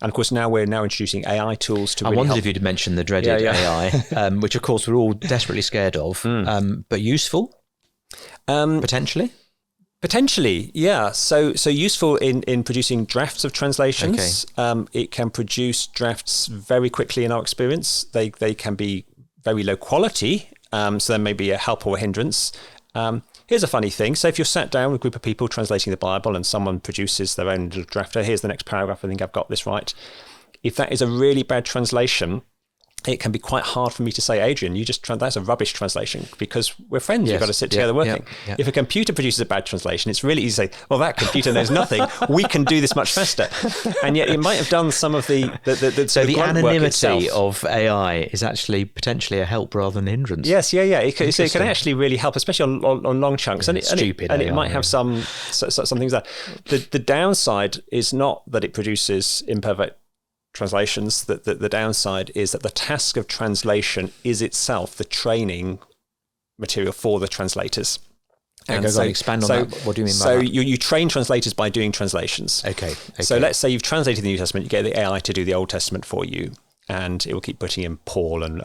And of course, now we're introducing AI tools to really wondered help. if you'd mentioned the dreaded AI, which of course we're all desperately scared of, but useful, potentially? Potentially, yeah. So useful in producing drafts of translations. Okay. It can produce drafts very quickly in our experience. They can be very low quality, so there may be a help or a hindrance. Here's a funny thing. So if you're sat down with a group of people translating the Bible and someone produces their own little draft, here's the next paragraph, I think I've got this right. If that is a really bad translation, it can be quite hard for me to say, Adrian, that's a rubbish translation, because we're friends. You've got to sit together working. Yeah. If a computer produces a bad translation, it's really easy to say, well, that computer knows nothing. We can do this much faster. And yet it might have done some of the So the anonymity itself. of AI is actually potentially a help rather than a hindrance. Yes, yeah. It can actually really help, especially on long chunks. Yeah, and it might have some things that the downside is not that it produces imperfect translations. That the downside is that the task of translation is itself the training material for the translators. And expand on that. What do you mean by that? So you train translators by doing translations. Okay. So let's say you've translated the New Testament, you get the AI to do the Old Testament for you, and it will keep putting in Paul and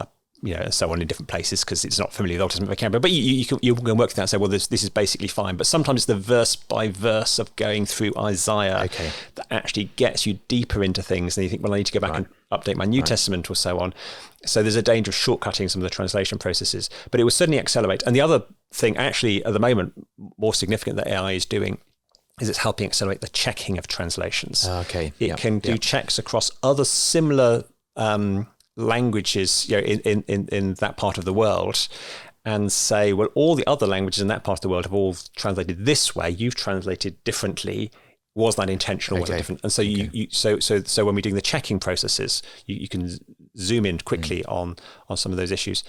so on in different places because it's not familiar with the Old Testament vocabulary. But you can work that and say, well, this is basically fine. But sometimes it's the verse by verse of going through Isaiah that actually gets you deeper into things. And you think, well, I need to go back and update my New Testament or so on. So there's a danger of shortcutting some of the translation processes. But it will certainly accelerate. And the other thing, actually, at the moment, more significant that AI is doing is it's helping accelerate the checking of translations. It can do checks across other similar languages in that part of the world, and say, well, all the other languages in that part of the world have all translated this way. You've translated differently. Was that intentional? Was it different? And so so when we're doing the checking processes, you can zoom in quickly on some of those issues.